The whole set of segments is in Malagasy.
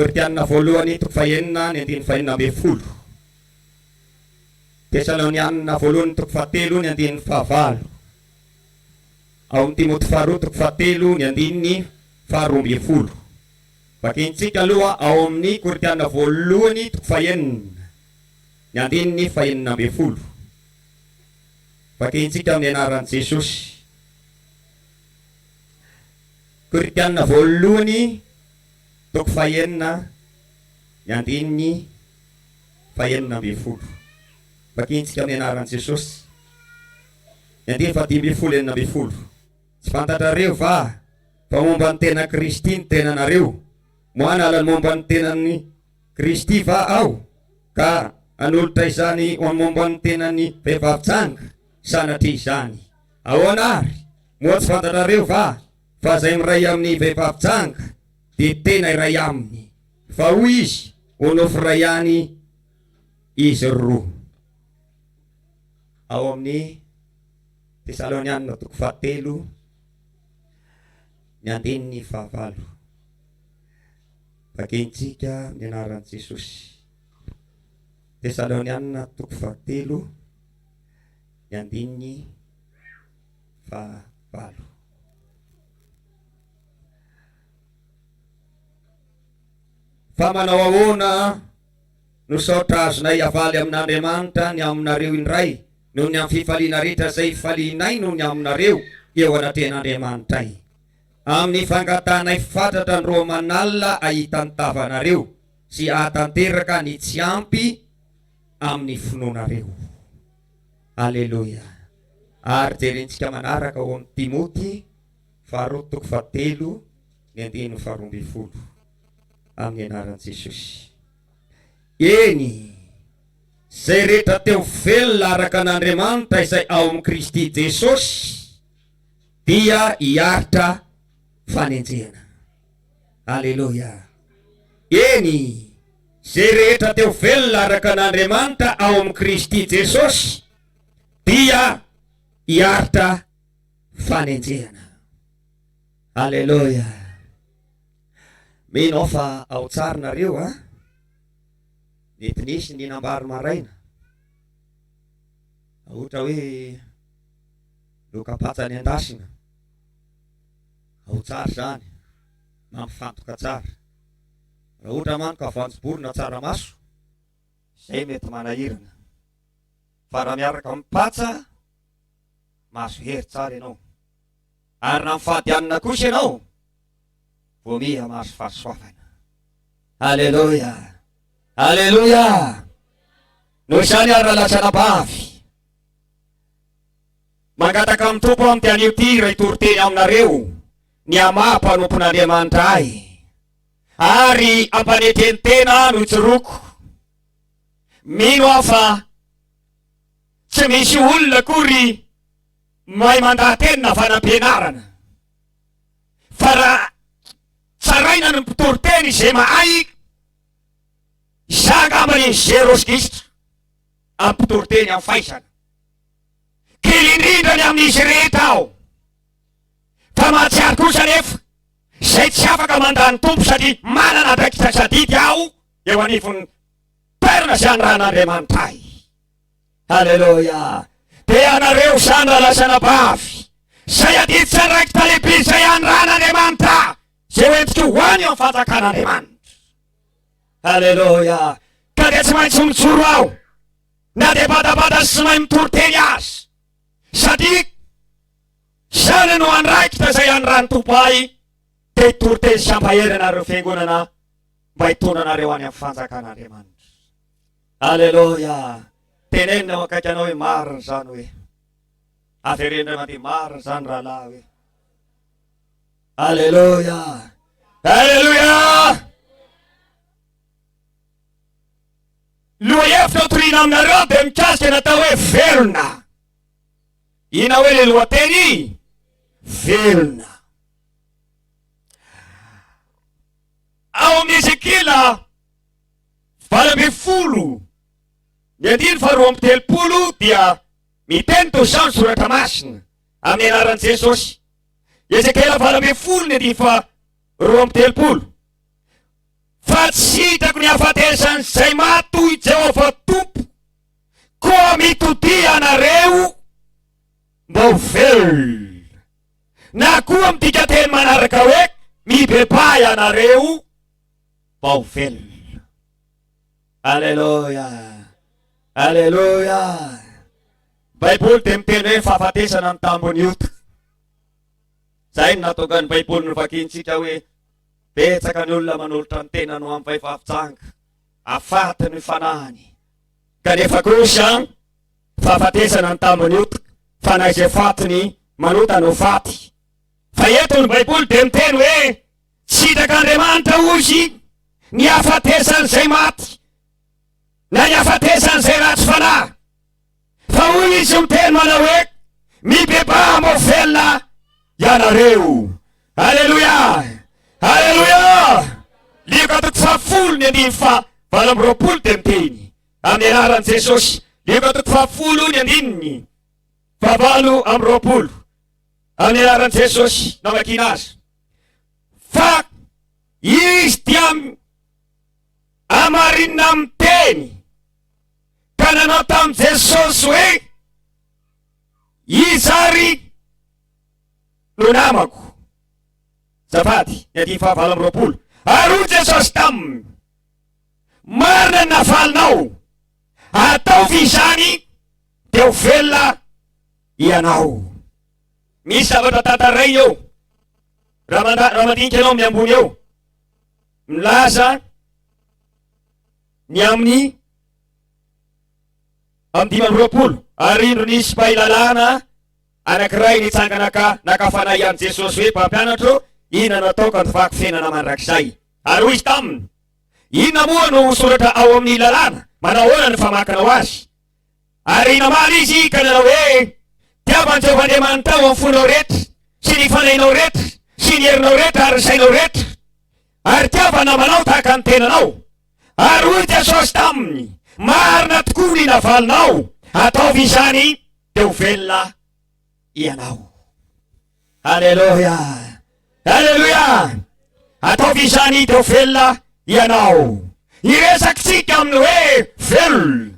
Korinthianina voalohany toko fahaenina ny andiny fahaenina amby folo. Tesalonianina voalohany toko fahatelo ny andiny fahavalo. Ao amin'ny Timoty faharoa toko fahatelo ny andiny faharoa amby folo. Vakintsika aloha ao amin'ny Korinthianina voalohany toko fahaenina ny andiny fahaenina amby folo. Vakintsika amin'ny anaran'i Jesosy. Korinthianina voalohany toko fahaenina ny andiny fahaenina amby folo. Vakintsika amin'ny anaran'i Jesosy. Ny andiny fahadimy amby folo enina amby folo. Tsy fantatrareo va fa momba ny tena Kristy ny tenanareo, moana momba ny tenany Kristy va aho, ka anolotra izany momba ny tenany vehivavitsanga sanatria izany. Ahoana ary? Moa tsy fantatrareo va fa zay miray amin'ny vehivavitsanga de tena iray aminy, fa hoy izy onofo ray ihany izy roa. Ao amin'ny Tesalonianina toko fahatelo ny andiny fahavalo. Vakintsika ny anaran'i Jesosy. Tesalonianina toko fahatelo ny andiny fahavalo. Fa manao ahoana no saotra azonay avaly amin'Andriamanitra ny aminareo indray, noho ny amin'ny fifaliana rehetra zay falianay noho ny aminareo eo anatrehan'Andriamanitray. Amin'ny fangatanay fatratra ny romanalina ahita ny tavanareo sy ahatanteraka ny tsy ampy amin'ny finoanareo. Alleluia. Ary jerentsika manaraka ao amin'ny Timoty faharoa toko fahatelo ny andiny faharoa amby folo. Amin'ny anaran'i Jesosy. Eny, zay rehetra teo velona araka an'Andriamanitra izay ao amin'ny Kristy Jesosy dia hiaritra fanenjehana. Alleluia. Eny, zay rehetra teo velona araka an'Andriamanitra ao amin'ny Kristy Jesosy dia hiaritra fanenjehana. Alleluia. Menao fa ao tsarinareo mety nisy ny nambary maraina, ohatra hoe lokapatsany andasina, ao tsara zany, mampifantoka tsara. Raha ohatra manko ka vanjoborona tsaramaso, zay mety manahirana. Fa raha miaraka mipatsa, maso hery tsara ianao. Ary na mifady anina kosa ianao, vao miha maso fahasoavana. Alleluia. Alleluia. Noho izany ary rahalasana bavy, mangataka amin'ny tompo amin'ny tian'io ty raha itoriteny aminareo ny ama mpanompon'Andriamanitra ay, ary ampaneteny tena no tsoroko. Mino aho fa tsy misy olona akory mahay mandatenina fanampianarana, fa raha tsaraina ny mpitoriteny izay mahay, zangambany Jesosy Kristy ampitoriteny amin'ny faisana. Kely indrindra ny amin'izy rehetra aho, fa mahatsiaro kosa nefa zay tsy afaka mandany tompo satria manana draikitra sadidy aho eo anivon'ny toerana zany raha an'Andriamanitra ay. Alleluia. De anareo zany rahalasana bavy, zay adiditsy andraikitra lehibe zay any raha an'Andriamanitra, zay hoentiko hoany eo amin'ny fanjakan'Andriamanitra. Alleluia. Ka dia tsy maintsy mijoro aho, na dia badabada sy mahay mitoriteny azy, satria zany no andraikitra zay any raha ny tompo ay, dia hitoriteny sy hampahery anareo fiangonana mba hitonanareo any amin'ny fanjakan'Andriamanitra. Alleluia. Tenenina makaiky anao hoe marina zany hoe, averenina mandeha marina zany rahalahy hoe. Alleluia. Alleluia. Loha hevitra otoriana aminareo dia mikasika natao hoe velona. Ina hoe le lohateny velona. Ao amin'ny Ezekila 12 ny andiny faharoa amby telopolo dia miteny toy izany soratra masina amin'ny anaran'i Jesosy. Ezekila 12 ny andiny faharoa amby telopolo. fa tsy hitako ny hafatesany zay matoy Jehova tompo, koa mitodia anareo mba ho velona, na koa midika teny manaraka hoe mibebay anareo mba ho velona. Alleluia, alleluia. Baiboly dia miteny hoe fahafatesana ny tambony ota. Zay natoka ny baiboly no vakiantsika hoe betsaka ny olona manolotra ny tena no amin'ny vehivavitsanga, afaty ny fanahany. Kanefa kosa fahafatesana ny tambony ota, fa na izay fatiny manota no faty. Fa eto ny baiboly dia miteny hoe tsy hitak'Andriamanitra ozy ny hafatesany zay maty, na ny hafatesany zay ratsy fanahy. Fa hoy izy miteny manao hoe mibeba mba ho velona ianareo. Alleluia, alleluia. Liko atoko 7:20 dia miteny amin'ny anaran'i Jesosy. Liko atoko 7:20 amin'ny anaran'i Jesosy namakina azy. Fa izy dia amarinina miteny ka nanao tamin'i Jesosy hoe izary no namako. Zafady ny 7:20. Ary hoy Jesosy taminy, marina ny nafalinao, ataovy izany dia ho velona ianao. Misy zavatra tantaray eo, raha mandinika ianao amin'ny ambony eo, milaza ny amin'ny 5:20. Ary indro nisy mpahilalana anankiray nitsangana nakafanahy an' Jesosy hoe mpampianatro, inona nataoko antovako fiainana mandrakizay. Ary hoy izy taminy, inona moa no soratra ao amin'ny lalàna, manao ahoana ny famakinao azy? Ary namaly izy ka nanao hoe tiavan'i Jehovah Andriamanitra ao amin'ny fonao rehetra, sy ny fanahinao rehetra, sy ny herinao rehetra ary ny sainao rehetra, ary tiava namanao tahaka ny tenanao. Ary hoy Jesosy taminy, marina tokoa ny navalinao, ataovy izany dia ho velona ianao. Alleluia, alleluia. Ataovy izany dia ho velona ianao. Iresakitsika amin'ny hoe velona.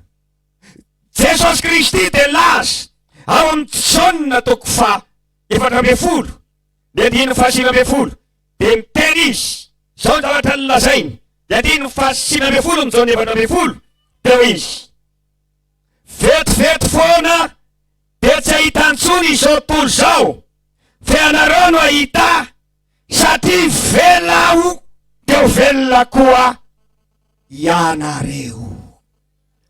Jesosy Kristy dia laza ao amin'ny Jaona 4:20 dia 5:20 dia miteny izy, zao ny zavatra nolazainy. Dia 5:20 Jaona 4:20 dia hoy izy, vetivety foana dia tsy ahita intsony izao tontolo zao, fa ianareo no ahita, satria velona aho dia ho velona koa ianareo.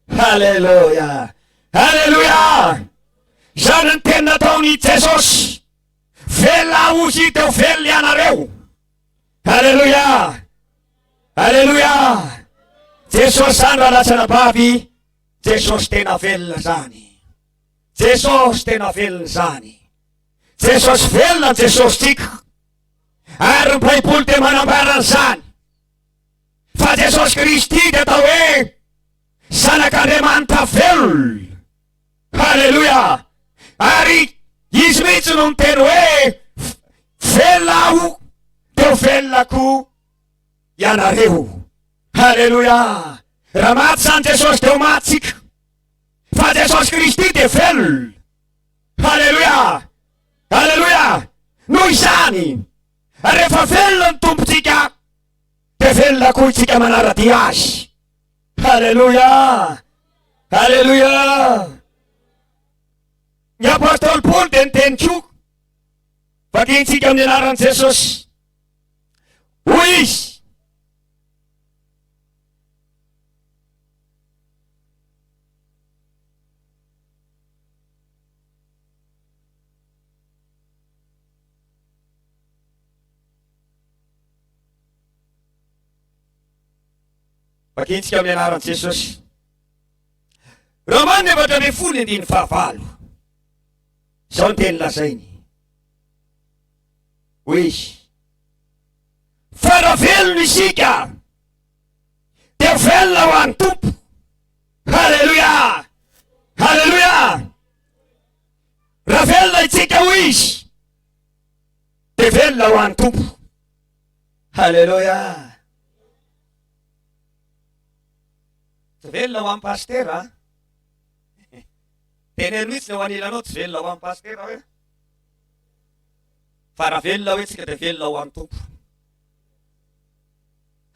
Halleluja, halleluja. Zany ny teny nataony Jesosy, velona aho izy dia ho velona ianareo. Halleluja, halleluja. Jesosy zany raha latsana bavy, Jesosy tena velona zany. Jesosy tena velona zany. Jesosy velona ny Jesosy tsika. Ary ny baiboly dia manambara an'izany fa Jesosy Kristy dia atao hoe zanak'Andriamanitra velona. Halleluja. Ary izy mihitsy no miteny hoe velona aho dia ho velonako ianareo. Halleluja. Raha maty zany Jesosy dia ho maty tsika, fa Jesosy Kristy dia velona. Halleluja, halleluja. Noho izany rehefa velona ny tompontsika dia velona koa itsika manaradia azy. Halleluja, halleluja. Ny apôstôly Paoly dia niteny koa, vakiantsika amin'ny anaran'i Jesosy. Hoy izy, vakiantsika amin'ny anaran'i Jesosy. Romana 4:19 zao ny teny lazainy. Hoy izy, fa raha velona isika dia velona ho an'ny tompo. Halleluja, halleluja. Raha velona itsika hoy izy dia velona ho an'ny tompo. Halleluja. Tsy velona ho an'ny pastera. Teneno mihitsy ny ho anilanao tsy velona ho an'ny pastera hoe. Fa raha velona hoe tsika dia velona ho an'ny tompo.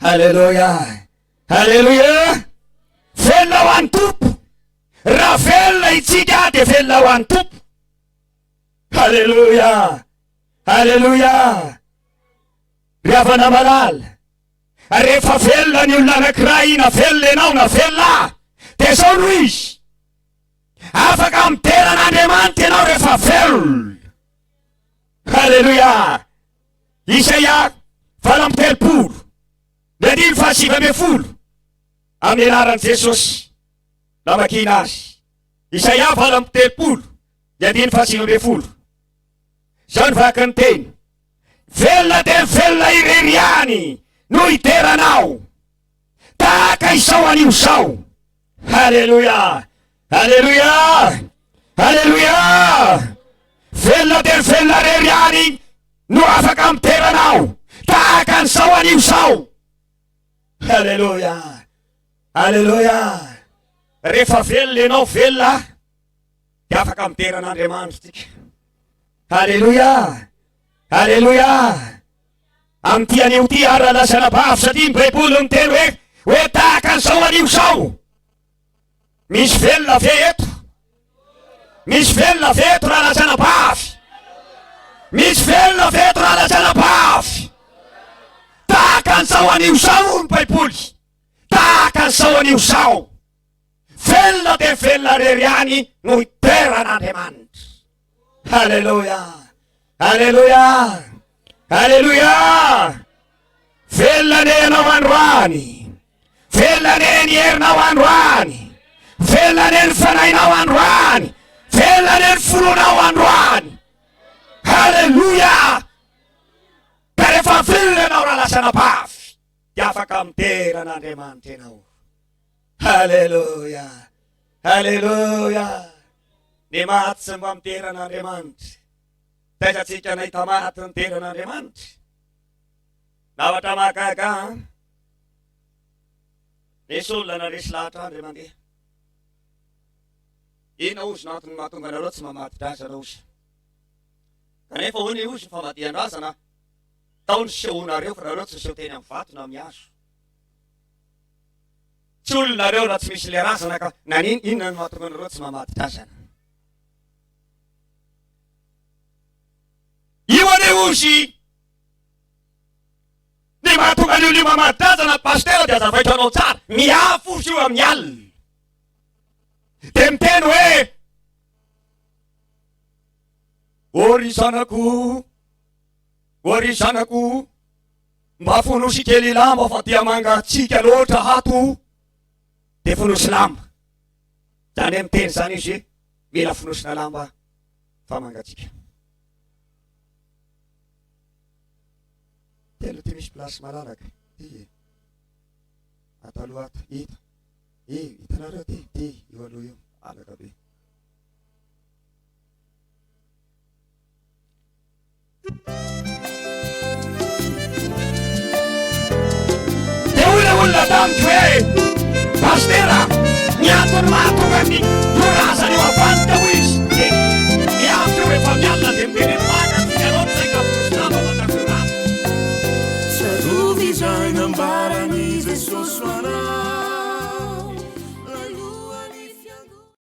Halleluja. Halleluja. Velona ho an'ny tompo. Raha velona itsika dia velona ho an'ny tompo. Halleluja. Halleluja. Ry havana malala. Rehefa velona ny olona anankiray na velona ianao na velona dia zao no izy. Afaka miteran'Andriamanitra ianao rehefa velona. Halleluja. Isaia 40 ny 5:7 amin'ny anaran'i Jesosy na makina azy. Isaia 40 ny 5:7 zao ny vaky ny teny. Velona dia velona irery ihany no iteranao tahaka izao anio zao. Halleluja. Halleluja. Halleluja. Velona dia velona irery ihany no afaka miteranao tahaka an'izao anio zao. Halleluja. Halleluja. Rehefa velona ianao velona dia afaka miteran'Andriamanitra tsika. Halleluja. Halleluja. Amty anio ty ara-lasana bavy satria ny baiboly miteny hoe tahaka an'izao anio zao. Misy velona ve eto? Misy velona ve eto raha lasana bavy? Misy velona ve eto raha lasana bavy? Tahaka an'izao anio zao ny baiboly. Tahaka an'izao anio zao. Velona dia velona irery ihany no iteran'Andriamanitra. Halleluja. Halleluja. Halleluja. Velona ne ianao androany. Velona ne ny herinao androany. Velona ne ny fanahinao androany. Velona ne ny fononao androany. Halleluja. Ka rehefa velona ianao raha lasana bavy dia afaka miteran'Andriamanitra ianao. Halleluja. Halleluja. Ny maty sy mba miteran'Andriamanitra. Taizatsika nahita maty ny teran'Andriamanitra. Navatra mahagaga. Nisy olona naresy lahatra andro mandeha. Ina ozy natony mahatonga anareo tsy mamatidrazana ozy. Kanefa hoy ny ozy ny famadihan-drazana taony sehonareo fa nareo tsy miseho teny amin'ny vato na amin'ny hazo. Tsy olonareo raha tsy misy le razana ka nanino inona ny mahatonga anareo tsy mamatidrazana. Io ane ozy ny mahatonga an'io ny mamatidrazana pastera dia azavaitra anao tsara. Miafo ozy io amin'ny alina. Dia miteny hoe ory zanako, ory zanako, mba fonosy kely lamba fa dia mangatsika loatra hato. Dia fonosy lamba. Zany hoe miteny zany izy hoe mila fonosina lamba fa mangatsika. Telo ty misy plasy malalaka. Ataloha ato, hita. Hitanareo ty, io aloha io, alaka be. Dia olona tamiko hoe pastera, ny antony mahatonga ny